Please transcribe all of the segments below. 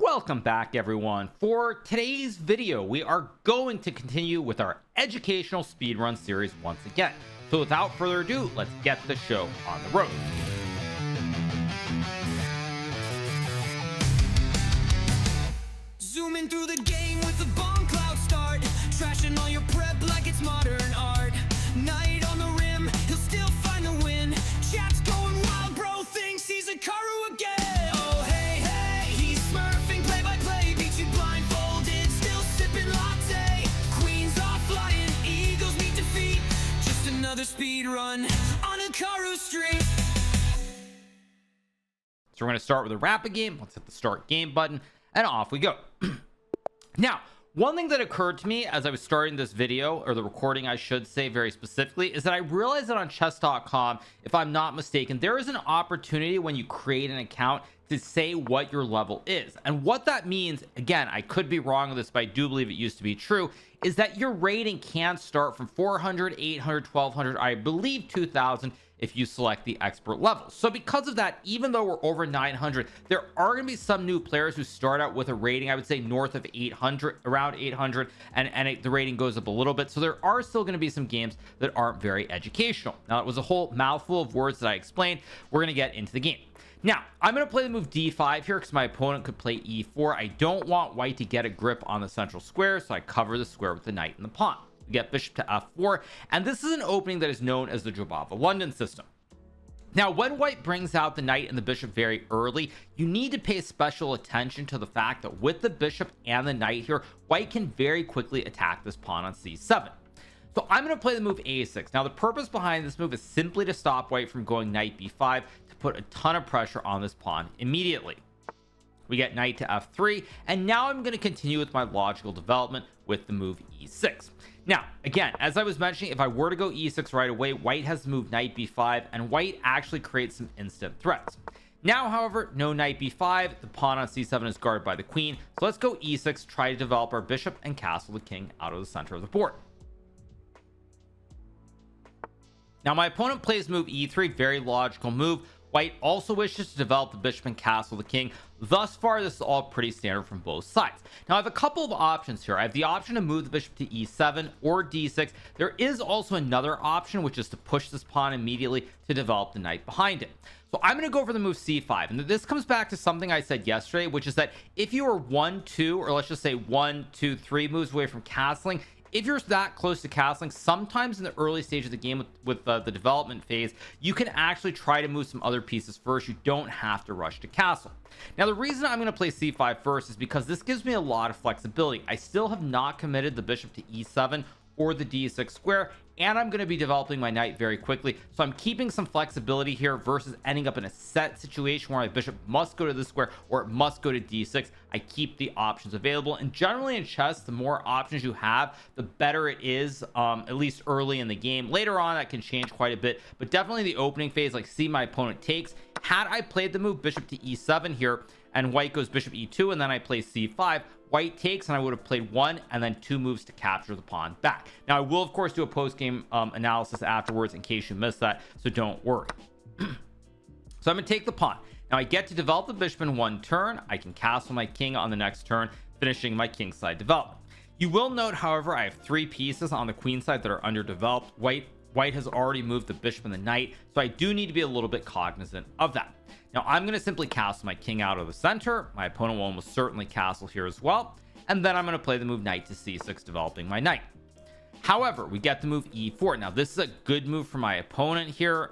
Welcome back, everyone. For today's video, we are going to continue with our educational speedrun series once again. So without further ado, let's get the show on the road. Zooming through the game with a bomb cloud start, trashing all your prep like it's modern art. Knight on the rim, he'll still find the win. Chat's going wild, bro thinks he's Hikaru again. Oh hey, hey, he's smurfing play-by-play, beat you blindfolded, still sipping latte. Queens are flying, eagles meet defeat, just another speed run on Hikaru Street. So we're going to start with a rapid game. Let's hit the start game button and off we go. Now, one thing that occurred to me as I was starting this video, or the recording I should say very specifically, is that I realized that on chess.com, if I'm not mistaken, there is an opportunity when you create an account to say what your level is. And what that means, again, I could be wrong on this, but I do believe it used to be true, is that your rating can start from 400, 800, 1200, I believe 2000 if you select the expert level. So because of that, even though we're over 900, there are going to be some new players who start out with a rating, I would say north of 800, around 800, and the rating goes up a little bit. So there are still going to be some games that aren't very educational. Now, it was a whole mouthful of words that I explained. We're going to get into the game. Now, I'm going to play the move d5 here because my opponent could play e4. I don't want white to get a grip on the central square, so I cover the square with the knight and the pawn. We get bishop to f4, and this is an opening that is known as the Jobava-London system. Now, when white brings out the knight and the bishop very early, you need to pay special attention to the fact that with the bishop and the knight here, white can very quickly attack this pawn on c7. So I'm going to play the move a6. Now, the purpose behind this move is simply to stop white from going knight b5 to put a ton of pressure on this pawn immediately. We get knight to f3, and now I'm going to continue with my logical development with the move e6. Now, again, as I was mentioning, if I were to go e6 right away, white has the move knight b5, and white actually creates some instant threats. Now, however, no knight b5, the pawn on c7 is guarded by the queen, so let's go e6, try to develop our bishop and castle the king out of the center of the board. Now, my opponent plays move e3, very logical move. White also wishes to develop the bishop and castle the king. Thus far, this is all pretty standard from both sides. Now, I have a couple of options here. I have the option to move the bishop to e7 or d6. There is also another option, which is to push this pawn immediately to develop the knight behind it. So I'm going to go for the move c5. And this comes back to something I said yesterday, which is that if you are 1, 2, or let's just say 1, 2, 3 moves away from castling, if you're that close to castling, sometimes in the early stage of the game with the development phase, you can actually try to move some other pieces first. You don't have to rush to castle. Now, the reason I'm going to play c5 first is because this gives me a lot of flexibility. I still have not committed the bishop to e7 or the d6 square, and I'm going to be developing my knight very quickly, so I'm keeping some flexibility here versus ending up in a set situation where my bishop must go to the square or it must go to d6. I keep the options available, and generally in chess, the more options you have, the better it is, at least early in the game. Later on, that can change quite a bit, but definitely the opening phase, like see my opponent takes. Had I played the move bishop to e7 here and white goes bishop e2 and then I play c5, white takes, and I would have played 1 and then 2 moves to capture the pawn back. Now, I will of course do a post-game analysis afterwards in case you missed that, so don't worry. So I'm gonna take the pawn. Now, I get to develop the bishop in 1 turn. I can castle my king on the next turn, finishing my kingside development. You will note, however, I have 3 pieces on the queen side that are underdeveloped. White has already moved the bishop and the knight, so I do need to be a little bit cognizant of that. Now, I'm going to simply castle my king out of the center. My opponent will almost certainly castle here as well, and then I'm going to play the move knight to c6, developing my knight. However, we get the move e4. Now, this is a good move for my opponent here.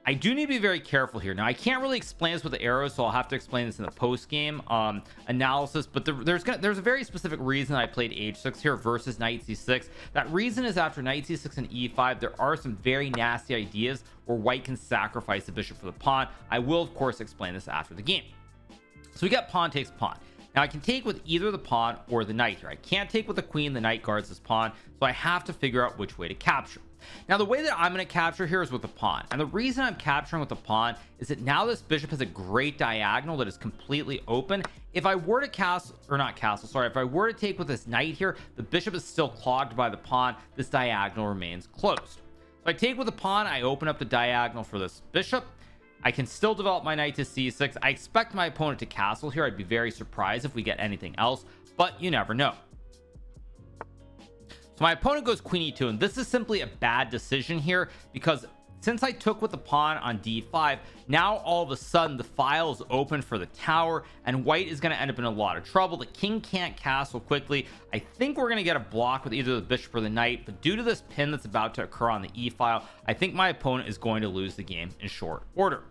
I do need to be very careful here. Now, I can't really explain this with the arrows, so I'll have to explain this in the post-game analysis, but there's a very specific reason I played h6 here versus knight c6. That reason is after knight c6 and e5, there are some very nasty ideas where white can sacrifice the bishop for the pawn. I will, of course, explain this after the game. So we got pawn takes pawn. Now, I can take with either the pawn or the knight here. I can't take with the queen. The knight guards this pawn, so I have to figure out which way to capture. Now, the way that I'm going to capture here is with the pawn, and the reason I'm capturing with the pawn is that now this bishop has a great diagonal that is completely open. If I were to castle, or not castle, sorry, if I were to take with this knight here, the bishop is still clogged by the pawn. This diagonal remains closed. So I take with the pawn, I open up the diagonal for this bishop. I can still develop my knight to c6. I expect my opponent to castle here. I'd be very surprised if we get anything else, but you never know. So my opponent goes queen e2, and this is simply a bad decision here because since I took with the pawn on d5, now all of a sudden the file is open for the tower, and white is going to end up in a lot of trouble. The king can't castle quickly. I think we're going to get a block with either the bishop or the knight, but due to this pin that's about to occur on the e file, I think my opponent is going to lose the game in short order.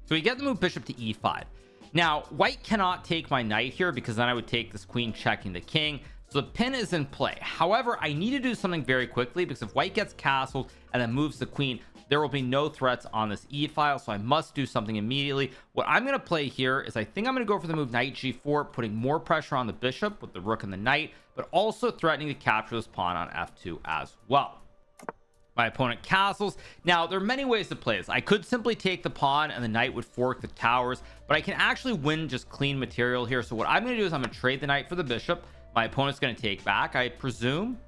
So we get the move bishop to e5. Now white cannot take my knight here because then I would take this queen checking the king. So the pin is in play. However, I need to do something very quickly because if white gets castled and then moves the queen, there will be no threats on this e file. So I must do something immediately. What I'm going to play here is I think I'm going to go for the move knight g4, putting more pressure on the bishop with the rook and the knight, but also threatening to capture this pawn on f2 as well. My opponent castles. Now there are many ways to play this. I could simply take the pawn and the knight would fork the towers, but I can actually win just clean material here. So what I'm going to do is I'm going to trade the knight for the bishop. My opponent's going to take back, I presume,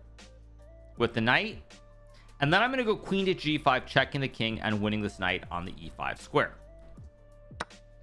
with the knight, and then I'm going to go queen to g5, checking the king and winning this knight on the e5 square.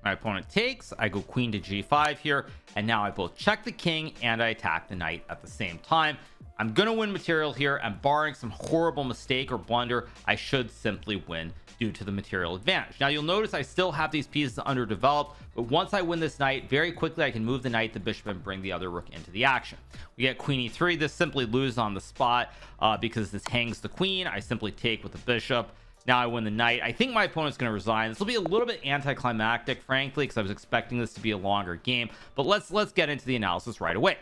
My opponent takes, I go queen to g5 here, and now I both check the king and I attack the knight at the same time. I'm gonna win material here, and barring some horrible mistake or blunder, I should simply win due to the material advantage. Now you'll notice I still have these pieces underdeveloped, but once I win this knight, very quickly I can move the knight, the bishop, and bring the other rook into the action. We get queen e3. This simply loses on the spot because this hangs the queen. I simply take with the bishop. Now I win the knight. I think my opponent's going to resign. This will be a little bit anticlimactic, frankly, because I was expecting this to be a longer game, but let's get into the analysis right away.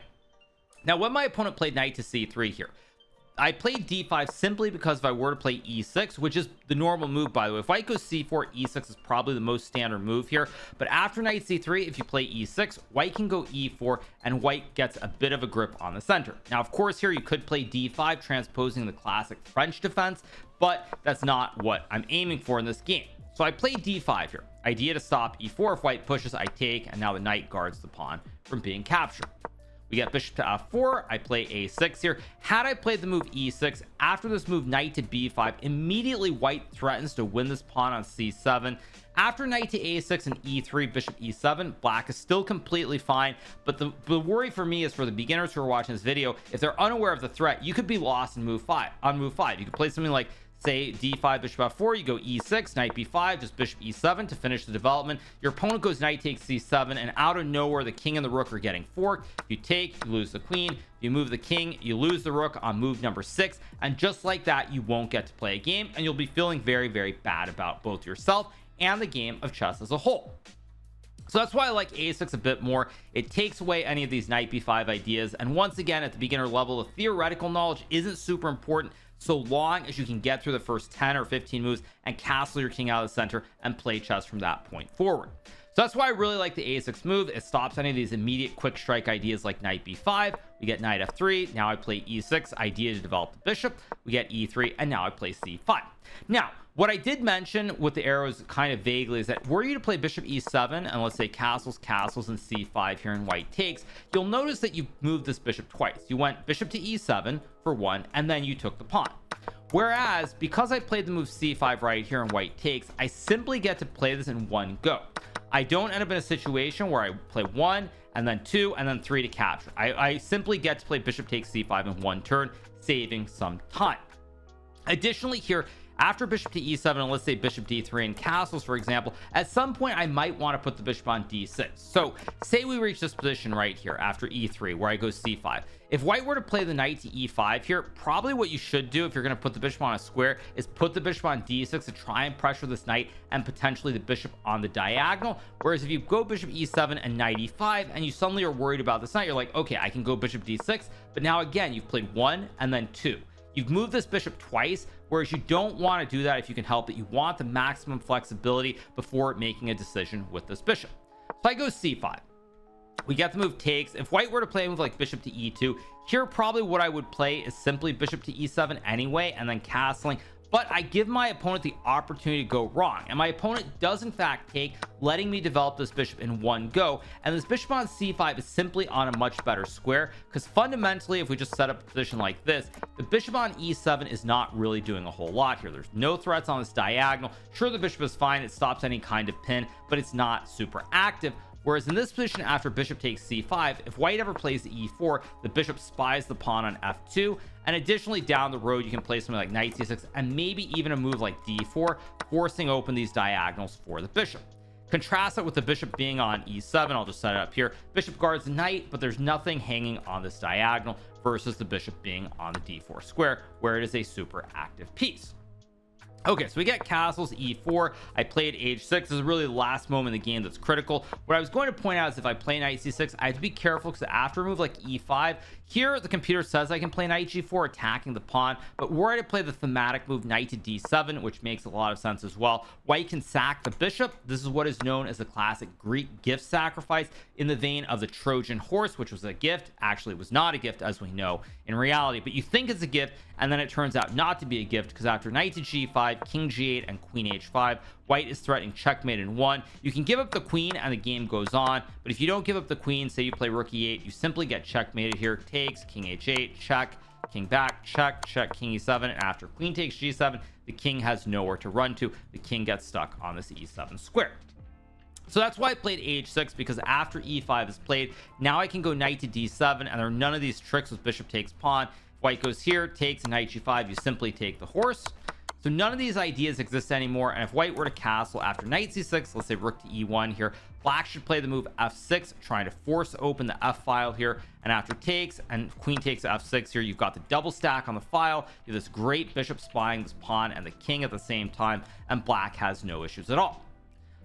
Now when my opponent played knight to c3 here, I played d5 simply because if I were to play e6, which is the normal move, by the way, if white goes c4, e6 is probably the most standard move here. But after knight c3, if you play e6, white can go e4, and white gets a bit of a grip on the center. Now, of course, here you could play d5, transposing the classic French defense, but that's not what I'm aiming for in this game. So I play d5 here. Idea to stop e4. If white pushes, I take, and now the knight guards the pawn from being captured. We get bishop to f4. I play a6 here. Had I played the move e6, after this move knight to b5, immediately white threatens to win this pawn on c7. After knight to a6 and e3, bishop e7, black is still completely fine, but the worry for me is for the beginners who are watching this video, if they're unaware of the threat, you could be lost in move 5. On move 5, you could play something like, say, d5, bishop f4, you go e6, knight b5, just bishop e7 to finish the development. Your opponent goes knight takes c7, and out of nowhere the king and the rook are getting forked. You take, you lose the queen. You move the king, you lose the rook on move number 6, and just like that, you won't get to play a game, and you'll be feeling very, very bad about both yourself and the game of chess as a whole. So that's why I like a6 a bit more. It takes away any of these knight b5 ideas, and once again, at the beginner level, the theoretical knowledge isn't super important so long as you can get through the first 10 or 15 moves and castle your king out of the center and play chess from that point forward. So that's why I really like the a6 move. It stops any of these immediate quick strike ideas like knight b5. We get knight f3. Now I play e6, idea to develop the bishop. We get e3, and now I play c5. Now what I did mention with the arrows kind of vaguely is that were you to play bishop e7 and let's say castles and c5 here and white takes, you'll notice that you moved this bishop twice. You went bishop to e7 for one, and then you took the pawn. Whereas because I played the move c5 right here and white takes, I simply get to play this in one go. I don't end up in a situation where I play 1 and then 2 and then 3 to capture. I simply get to play bishop takes c5 in one turn, saving some time. Additionally here, after bishop to e7 and let's say bishop d3 and castles, for example, at some point I might want to put the bishop on d6. So say we reach this position right here after e3 where I go c5. If white were to play the knight to e5 here, probably what you should do if you're going to put the bishop on a square is put the bishop on d6 to try and pressure this knight and potentially the bishop on the diagonal. Whereas if you go bishop e7 and knight e5 and you suddenly are worried about this knight, you're like, okay, I can go bishop d6, but now again you've played 1 and then 2. You've moved this bishop twice, whereas you don't want to do that if you can help it. You want the maximum flexibility before making a decision with this bishop. So I go c5. We get the move takes. If white were to play a move like bishop to e2, here probably what I would play is simply bishop to e7 anyway, and then castling. but I give my opponent the opportunity to go wrong, and my opponent does in fact take, letting me develop this bishop in one go. And this bishop on c5 is simply on a much better square, because fundamentally if we just set up a position like this, the bishop on e7 is not really doing a whole lot here. There's no threats on this diagonal. Sure, the bishop is fine, it stops any kind of pin, but it's not super active. Whereas in this position, after bishop takes c5, if white ever plays e4, the bishop spies the pawn on f2. And additionally, down the road, you can play something like knight c6 and maybe even a move like d4, forcing open these diagonals for the bishop. Contrast it with the bishop being on e7. I'll just set it up here. Bishop guards the knight, but there's nothing hanging on this diagonal, versus the bishop being on the d4 square, where it is a super active piece. Okay, so we get castles, e4. I played h6. This is really the last moment in the game that's critical. What I was going to point out is if I play knight c6, I have to be careful, because after a move like e5, here the computer says I can play knight g4, attacking the pawn, but were I to play the thematic move knight to d7, which makes a lot of sense as well, white can sack the bishop. This is what is known as the classic Greek gift sacrifice, in the vein of the Trojan horse, which was a gift. Actually, it was not a gift, as we know in reality, but you think it's a gift, and then it turns out not to be a gift, because after knight to g5, king g8, and queen h5, white is threatening checkmate in one. You can give up the queen and the game goes on, but if you don't give up the queen, say you play rook e8, you simply get checkmated here. Takes, king h8, check, king back, check, check, king e7, and after queen takes g7, the king has nowhere to run to. The king gets stuck on this e7 square. So that's why I played h6, because after e5 is played, now I can go knight to d7, and there are none of these tricks with bishop takes pawn. If white goes here, takes, knight g5, you simply take the horse. So none of these ideas exist anymore, and if white were to castle after knight c6, let's say rook to e1 here, black should play the move f6, trying to force open the f file here, and after takes and queen takes f6 here, you've got the double stack on the file. You have this great bishop spying this pawn and the king at the same time, and black has no issues at all.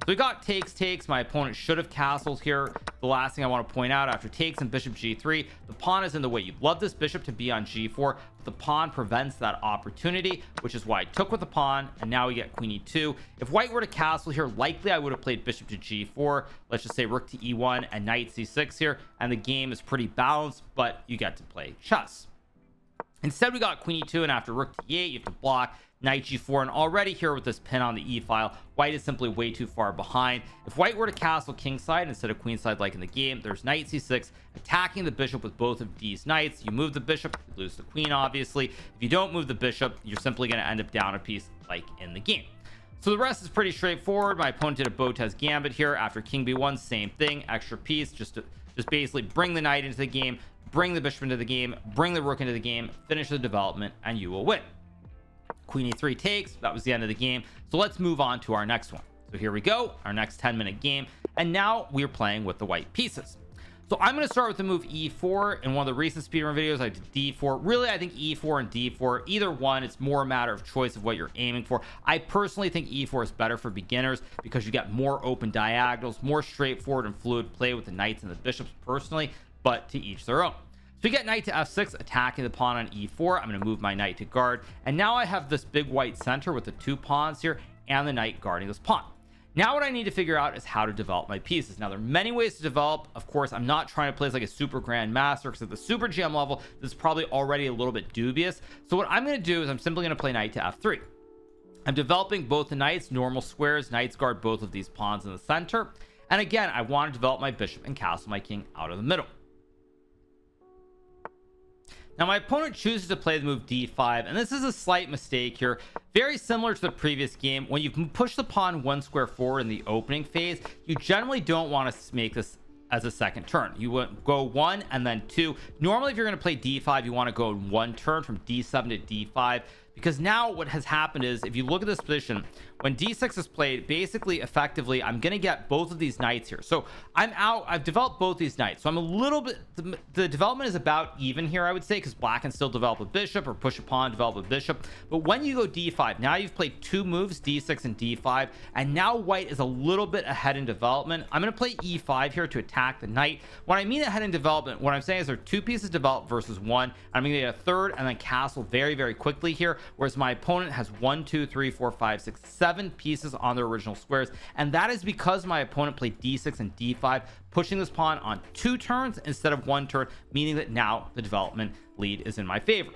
So we got takes. My opponent should have castled here. The last thing I want to point out, after takes and bishop g3, the pawn is in the way. You'd love this bishop to be on g4, but the pawn prevents that opportunity, which is why I took with the pawn, and now we get queen e2. If white were to castle here, likely I would have played bishop to g4. Let's just say rook to e1 and knight c6 here, and the game is pretty balanced, but you get to play chess. Instead, we got queen e2, and after rook to e8, you have to block knight g4, and already here with this pin on the e file, white is simply way too far behind. If white were to castle kingside instead of queenside like in the game, there's knight c6, attacking the bishop with both of these knights. You move the bishop, you lose the queen, obviously. If you don't move the bishop, you're simply going to end up down a piece like in the game. So the rest is pretty straightforward. My opponent did a Botez gambit here. After king b1, same thing, extra piece, just basically bring the knight into the game, bring the bishop into the game, bring the rook into the game, finish the development, and you will win. Queen e3 takes. That was the end of the game. So let's move on to our next one. So here we go, our next 10-minute game, and now we're playing with the white pieces. So I'm going to start with the move e4. In one of the recent speedrun videos, I did d4. Really, I think e4 and d4, either one, it's more a matter of choice of what you're aiming for. I personally think e4 is better for beginners, because you get more open diagonals, more straightforward and fluid play with the knights and the bishops personally, but to each their own. So we get knight to f6, attacking the pawn on e4. I'm going to move my knight to guard, and now I have this big white center with the two pawns here and the knight guarding this pawn. Now what I need to figure out is how to develop my pieces. Now there are many ways to develop. Of course, I'm not trying to play as like a super grand master, because at the super GM level, this is probably already a little bit dubious. So what I'm going to do is I'm simply going to play knight to f3. I'm developing both the knights, normal squares. Knights guard both of these pawns in the center, and again, I want to develop my bishop and castle my king out of the middle. Now my opponent chooses to play the move d5, and this is a slight mistake here, very similar to the previous game. When you push the pawn one square forward in the opening phase, you generally don't want to make this as a second turn. You would go one and then two. Normally if you're going to play d5, you want to go in one turn from d7 to d5, because now what has happened is, if you look at this position, when d6 is played, basically effectively I'm going to get both of these knights here. So I've developed both these knights, so I'm a little bit, the development is about even here, I would say, because black can still develop a bishop or push a pawn, develop a bishop. But when you go d5, now you've played two moves, d6 and d5, and now white is a little bit ahead in development. I'm going to play e5 here to attack the knight. When I mean ahead in development, what I'm saying is there are two pieces developed versus one. I'm going to get a third and then castle very, very quickly here, whereas my opponent has 1, 2, 3, 4, 5, 6, 7 pieces on their original squares, and that is because my opponent played d6 and d5, pushing this pawn on 2 turns instead of 1 turn, meaning that now the development lead is in my favor.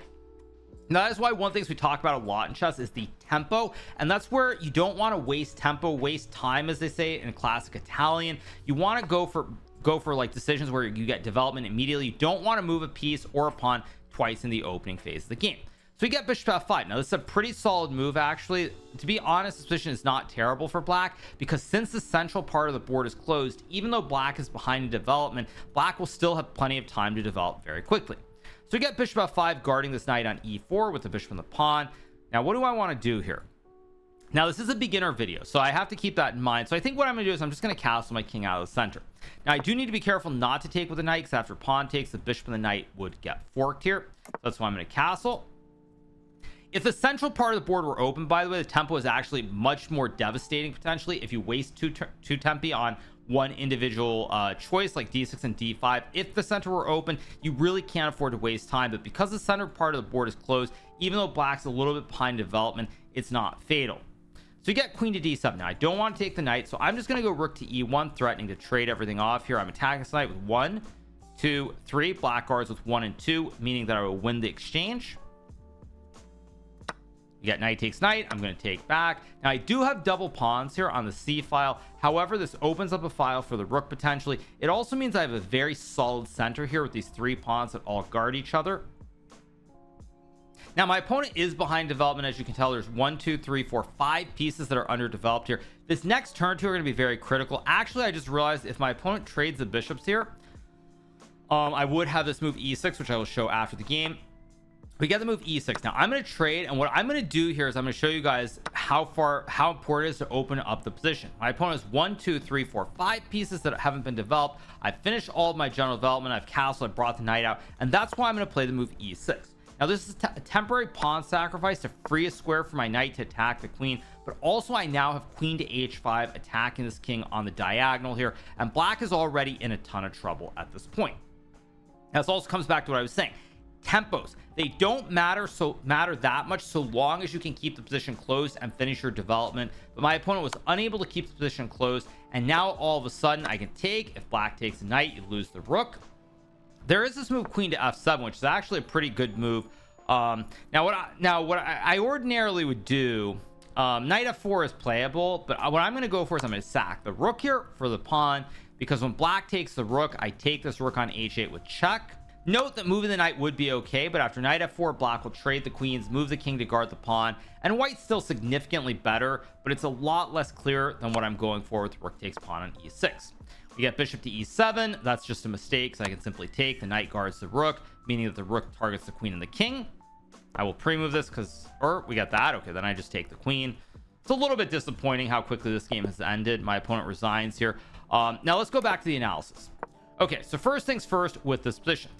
Now that is why one of the things we talk about a lot in chess is the tempo, and that's where you don't want to waste tempo, waste time, as they say in classic Italian. You want to go for like decisions where you get development immediately. You don't want to move a piece or a pawn twice in the opening phase of the game. So we get bishop f5. Now this is a pretty solid move, actually. To be honest, this position is not terrible for black, because since the central part of the board is closed, even though black is behind in development, black will still have plenty of time to develop very quickly. So we get bishop f5, guarding this knight on e4 with the bishop and the pawn. Now what do I want to do here? Now this is a beginner video, so I have to keep that in mind. So I think what I'm going to do is I'm just going to castle my king out of the center. Now I do need to be careful not to take with the knight, because after pawn takes, the bishop and the knight would get forked here. So that's why I'm going to castle. If the central part of the board were open, by the way, the tempo is actually much more devastating potentially if you waste two tempi on one individual choice like d6 and d5. If the center were open, you really can't afford to waste time, but because the center part of the board is closed, even though black's a little bit behind development, it's not fatal. So you get queen to d7. Now I don't want to take the knight, so I'm just going to go rook to e1, threatening to trade everything off here. I'm attacking this knight with 1, 2, 3. Black guards with 1 and 2, meaning that I will win the exchange. You get knight takes knight. I'm going to take back. Now I do have double pawns here on the c file. However, this opens up a file for the rook potentially. It also means I have a very solid center here with these 3 pawns that all guard each other. Now my opponent is behind development. As you can tell, there's 1, 2, 3, 4, 5 pieces that are underdeveloped here. This next turn 2 are going to be very critical. Actually, I just realized if my opponent trades the bishops here, I would have this move e6, which I will show after the game. We get the move e6. Now I'm going to trade, and what I'm going to do here is I'm going to show you guys how important it is to open up the position. My opponent has 1, 2, 3, 4, 5 pieces that haven't been developed. I've finished all of my general development. I've castled, I brought the knight out, and that's why I'm going to play the move e6. Now this is a temporary pawn sacrifice to free a square for my knight to attack the queen, but also I now have queen to h5 attacking this king on the diagonal here, and black is already in a ton of trouble at this point. Now this also comes back to what I was saying. Tempos, they don't matter that much so long as you can keep the position closed and finish your development, but my opponent was unable to keep the position closed, and now all of a sudden I can take. If black takes the knight, you lose the rook. There is this move queen to f7, which is actually a pretty good move. Now what I ordinarily would do, knight f4 is playable, but what I'm going to go for is I'm going to sack the rook here for the pawn, because when black takes the rook, I take this rook on h8 with check. Note that moving the knight would be okay, but after knight f4, black will trade the queens, move the king to guard the pawn, and white's still significantly better, but it's a lot less clear than what I'm going for with rook takes pawn on e6. We get bishop to e7. That's just a mistake, so I can simply take. The knight guards the rook, meaning that the rook targets the queen and the king. I will pre-move this or we got that. Okay, then I just take the queen. It's a little bit disappointing how quickly this game has ended. My opponent resigns here. Now let's go back to the analysis. Okay, so first things first with this position.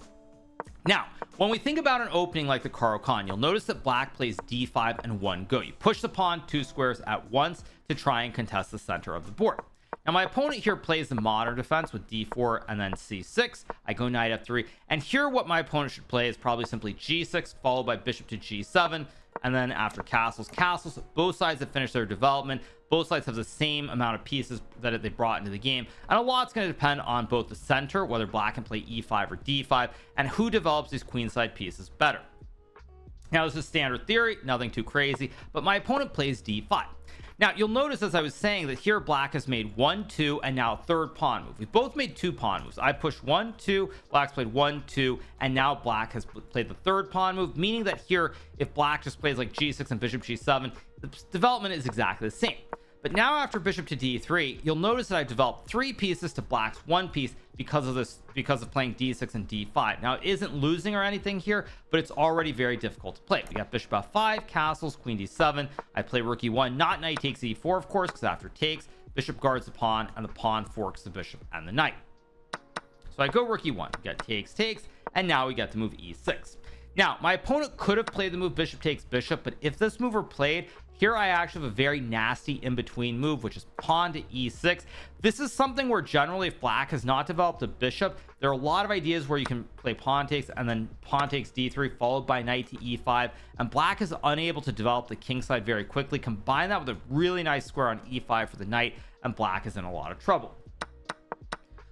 Now, when we think about an opening like the Caro-Kann, you'll notice that black plays d5 and 1 go. You push the pawn 2 squares at once to try and contest the center of the board. Now my opponent here plays the modern defense with d4 and then c6. I go knight f3, and here what my opponent should play is probably simply g6 followed by bishop to g7, and then after castles. Both sides have finished their development. Both sides have the same amount of pieces that they brought into the game, and a lot's going to depend on both the center, whether black can play e5 or d5, and who develops these queenside pieces better. Now this is standard theory, nothing too crazy, but my opponent plays d5. Now you'll notice, as I was saying, that here black has made 1, 2, and now a third pawn move. We both made 2 pawn moves. I pushed 1, 2, black's played 1, 2, and now black has played the third pawn move, meaning that here if black just plays like g6 and bishop g7, the development is exactly the same. But now after bishop to d3, you'll notice that I've developed 3 pieces to black's 1 piece because of playing d6 and d5. Now it isn't losing or anything here, but it's already very difficult to play. We got bishop f5, castles, queen d7. I play rook e1, not knight takes e4, of course, because after takes, bishop guards the pawn, and the pawn forks the bishop and the knight. So I go rook e1, we get takes, and now we get to move e6. Now my opponent could have played the move bishop takes bishop, but if this move were played, here I actually have a very nasty in-between move, which is pawn to e6. This is something where generally if black has not developed a bishop, there are a lot of ideas where you can play pawn takes and then pawn takes d3 followed by knight to e5, and black is unable to develop the king side very quickly. Combine that with a really nice square on e5 for the knight, and black is in a lot of trouble.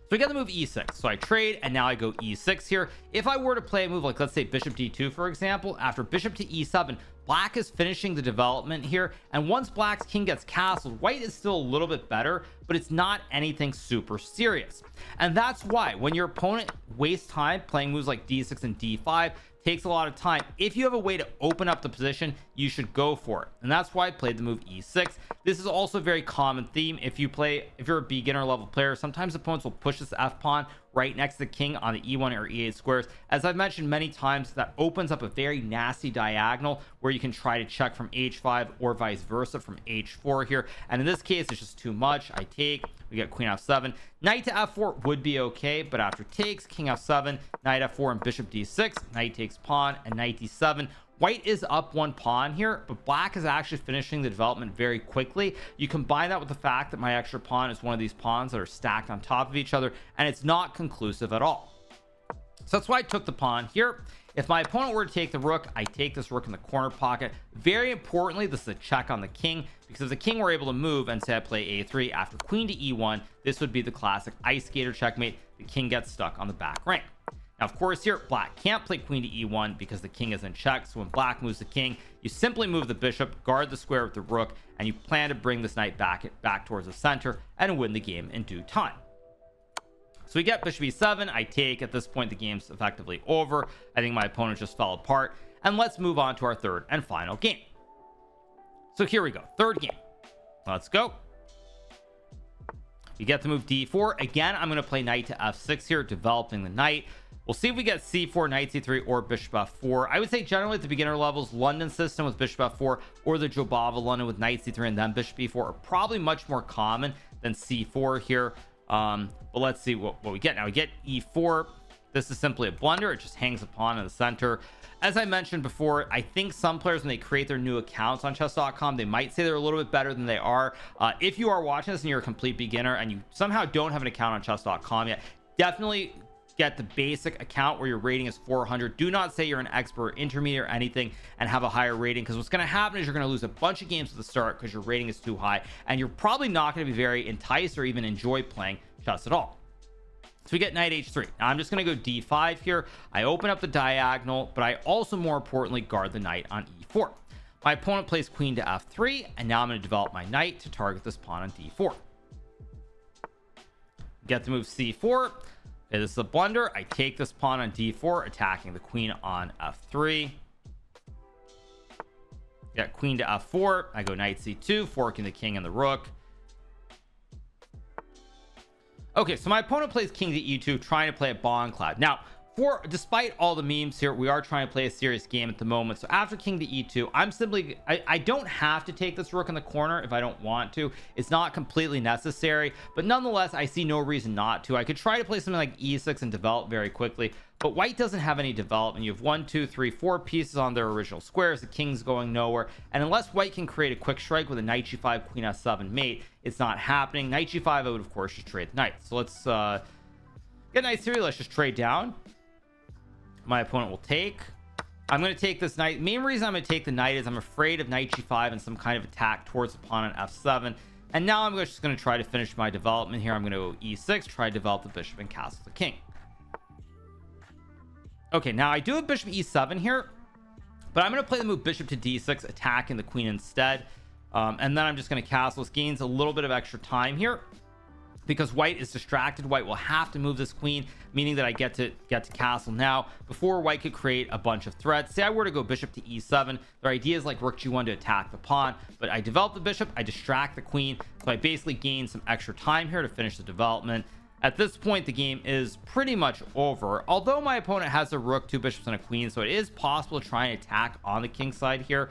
So we get the move e6, so I trade and now I go e6 here. If I were to play a move like, let's say bishop d2 for example, after bishop to e7, black is finishing the development here, and once black's king gets castled, white is still a little bit better, but it's not anything super serious. And that's why when your opponent wastes time playing moves like d6 and d5, takes a lot of time, if you have a way to open up the position, you should go for it. And that's why I played the move e6. This is also a very common theme. If you're a beginner level player, sometimes opponents will push this f pawn right next to the king on the e1 or e8 squares. As I've mentioned many times, that opens up a very nasty diagonal where you can try to check from h5 or vice versa from h4 here. And in this case, it's just too much. I take, we get queen f7, knight to f4 would be okay, but after takes, king f7, knight f4, and bishop d6, knight takes pawn, and knight d7. White is up one pawn here, but black is actually finishing the development very quickly. You combine that with the fact that my extra pawn is one of these pawns that are stacked on top of each other, and it's not conclusive at all. So that's why I took the pawn here. If my opponent were to take the rook, I take this rook in the corner pocket. Very importantly, this is a check on the king, because if the king were able to move and say I play a3 after queen to e1, this would be the classic ice skater checkmate. The king gets stuck on the back rank. Now, of course, here black can't play queen to e1 because the king is in check. So when black moves the king, you simply move the bishop, guard the square with the rook, and you plan to bring this knight back towards the center and win the game in due time. So we get bishop e7. I take. At this point, the game's effectively over. I think my opponent just fell apart. And let's move on to our third and final game. So here we go. Third game. Let's go. You get to move d4. Again, I'm going to play knight to f6 here, developing the knight. We'll see if we get c4, knight c3, or bishop f4. I would say generally at the beginner levels, London system with bishop f4 or the Jobava London with knight c3 and then bishop e4 are probably much more common than c4 here. But let's see what we get. Now we get e4. This is simply a blunder. It just hangs a pawn in the center. As I mentioned before, I think some players, when they create their new accounts on chess.com, they might say they're a little bit better than they are. If you are watching this and you're a complete beginner and you somehow don't have an account on chess.com yet, definitely get the basic account where your rating is 400. Do not say you're an expert, intermediate, or anything and have a higher rating, because what's going to happen is you're going to lose a bunch of games at the start because your rating is too high, and you're probably not going to be very enticed or even enjoy playing chess at all. So we get knight h3. Now I'm just going to go d5 here. I open up the diagonal, but I also, more importantly, guard the knight on e4. My opponent plays queen to f3, and now I'm going to develop my knight to target this pawn on d4. Get the move c4. Okay, this is a blunder. I take this pawn on d4, attacking the queen on f3. Get queen to f4. I go knight c2, forking the king and the rook. Okay, so my opponent plays king to e2, trying to play a bomb cloud. Now, despite all the memes here, we are trying to play a serious game at the moment. So after king to e2, I don't have to take this rook in the corner if I don't want to. It's not completely necessary, but nonetheless, I see no reason not to. I could try to play something like e6 and develop very quickly, but white doesn't have any development. You have 1, 2, 3, 4 pieces on their original squares. The king's going nowhere, and unless white can create a quick strike with a knight g5, queen s7 mate, it's not happening. Knight g5, I would of course just trade the knight. So let's get knight c3. Let's just trade down. My opponent will take. I'm going to take this knight. Main reason I'm going to take the knight is I'm afraid of knight g5 and some kind of attack towards the pawn on f7. And now I'm just going to try to finish my development here. I'm going to go e6, try to develop the bishop and castle the king. Okay, now I do have bishop e7 here, but I'm going to play the move bishop to d6, attacking the queen instead. And then I'm just going to castle. This gains a little bit of extra time here, because white is distracted. White will have to move this queen, meaning that I get to castle now before white could create a bunch of threats. Say I were to go bishop to e7, their idea is like rook g1 to attack the pawn, but I develop the bishop, I distract the queen, so I basically gain some extra time here to finish the development. At this point, the game is pretty much over, although my opponent has a rook, 2 bishops, and a queen, so it is possible to try and attack on the king side here.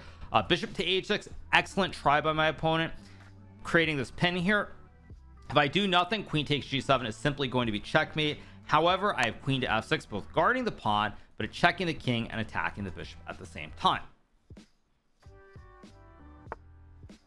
Bishop to h6, excellent try by my opponent, creating this pin here. If I do nothing, queen takes g7 is simply going to be checkmate. However, I have queen to f6, both guarding the pawn, but checking the king and attacking the bishop at the same time.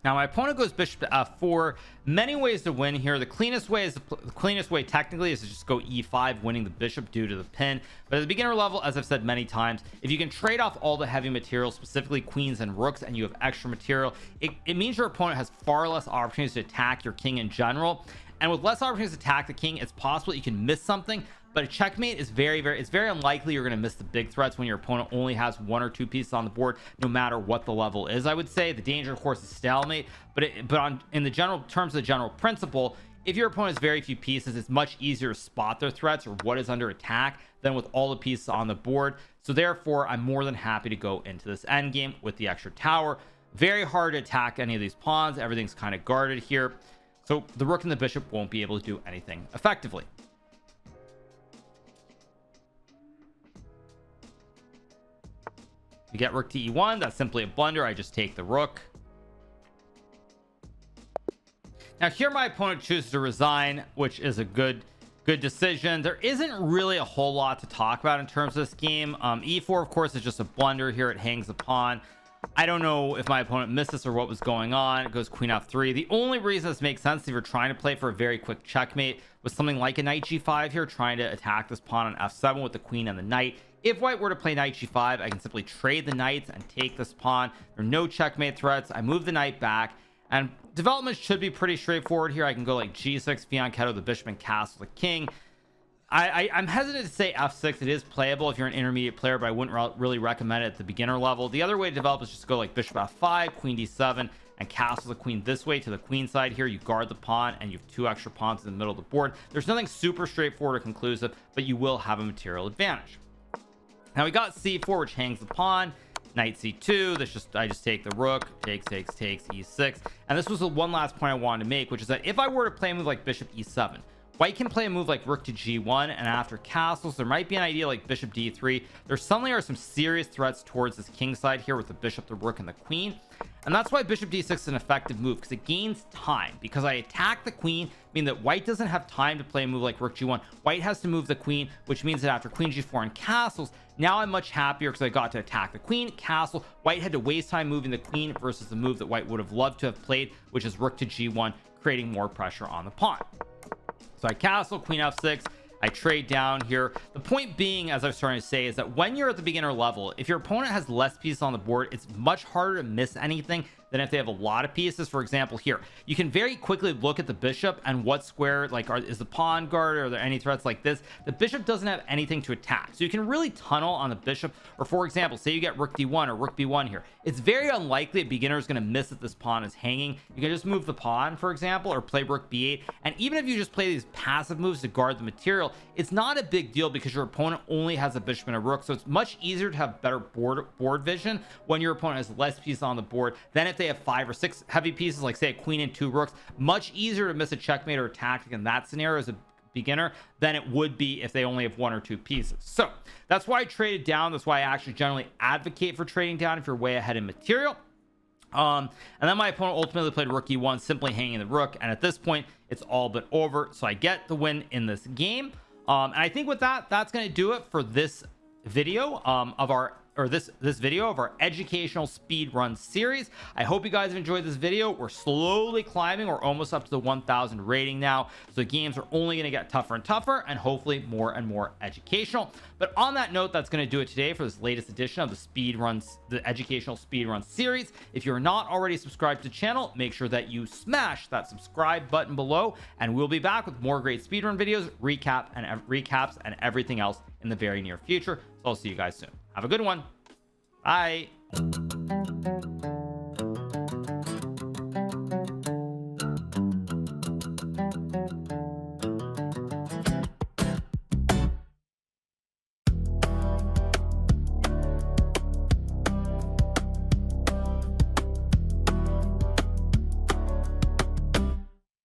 Now my opponent goes bishop to f4. Many ways to win here. The cleanest way technically is to just go e5, winning the bishop due to the pin. But at the beginner level, as I've said many times, if you can trade off all the heavy material, specifically queens and rooks, and you have extra material, it means your opponent has far less opportunities to attack your king in general. and with less opportunities to attack the king, it's possible you can miss something, but a checkmate is it's very unlikely you're going to miss the big threats when your opponent only has 1 or 2 pieces on the board, no matter what the level is. I would say the danger, of course, is stalemate, but in the general terms of the general principle, if your opponent has very few pieces, it's much easier to spot their threats or what is under attack than with all the pieces on the board. So therefore, I'm more than happy to go into this end game with the extra tower. Very hard to attack any of these pawns. Everything's kind of guarded here, so the rook and the bishop won't be able to do anything effectively. You get rook to e1. That's simply a blunder. I just take the rook. Now here my opponent chooses to resign, which is a good decision. There isn't really a whole lot to talk about in terms of this game. E4, of course, is just a blunder here. It hangs the pawn. I don't know if my opponent missed this or what was going on. It goes queen f3. The only reason this makes sense if you're trying to play for a very quick checkmate was something like a knight g5 here, trying to attack this pawn on f7 with the queen and the knight. If white were to play knight g5, I can simply trade the knights and take this pawn. There are no checkmate threats. I move the knight back, and development should be pretty straightforward here. I can go like g6, fianchetto the bishop and castle the king. I'm hesitant to say f6. It is playable if you're an intermediate player, but I wouldn't really recommend it at the beginner level. The other way to develop is just to go like bishop f5, queen d7, and castle the queen this way to the queen side here. You guard the pawn, and you have 2 extra pawns in the middle of the board. There's nothing super straightforward or conclusive, but you will have a material advantage. Now we got c4, which hangs the pawn. Knight c2. I just take the rook. Takes e6. And this was the one last point I wanted to make, which is that if I were to play a move like bishop e7, white can play a move like rook to g1, and after castles there might be an idea like bishop d3. There suddenly are some serious threats towards this king side here with the bishop, the rook, and the queen, and that's why bishop d6 is an effective move, because it gains time. Because I attack the queen, meaning that white doesn't have time to play a move like rook g1. White has to move the queen, which means that after queen g4 and castles, now I'm much happier because I got to attack the queen, castle. White had to waste time moving the queen versus the move that white would have loved to have played, which is rook to g1, creating more pressure on the pawn. So I castle, queen f6. I trade down here. The point being, as I was starting to say, is that when you're at the beginner level, if your opponent has less pieces on the board, it's much harder to miss anything than if they have a lot of pieces. For example, here you can very quickly look at the bishop and what square, like, is the pawn guarded? Are there any threats like this? The bishop doesn't have anything to attack, so you can really tunnel on the bishop. Or for example, say you get rook d1 or rook b1 here, it's very unlikely a beginner is going to miss that this pawn is hanging. You can just move the pawn, for example, or play rook b8, and even if you just play these passive moves to guard the material, it's not a big deal because your opponent only has a bishop and a rook. So it's much easier to have better board vision when your opponent has less pieces on the board than if they have 5 or 6 heavy pieces, like say a queen and 2 rooks. Much easier to miss a checkmate or a tactic in that scenario as a beginner than it would be if they only have 1 or 2 pieces. So that's why I traded down. That's why I actually generally advocate for trading down if you're way ahead in material. And then my opponent ultimately played rook e1, simply hanging the rook, and at this point it's all but over. So I get the win in this game. And I think with that, that's going to do it for this video this video of our educational speed run series. I hope you guys have enjoyed this video. We're slowly climbing. We're almost up to the 1,000 rating now, so games are only going to get tougher and tougher, and hopefully more and more educational. But on that note, that's going to do it today for this latest edition of the educational speed run series. If you're not already subscribed to the channel, make sure that you smash that subscribe button below, and we'll be back with more great speedrun videos, recaps, and everything else in the very near future. So I'll see you guys soon. Have a good one. Bye.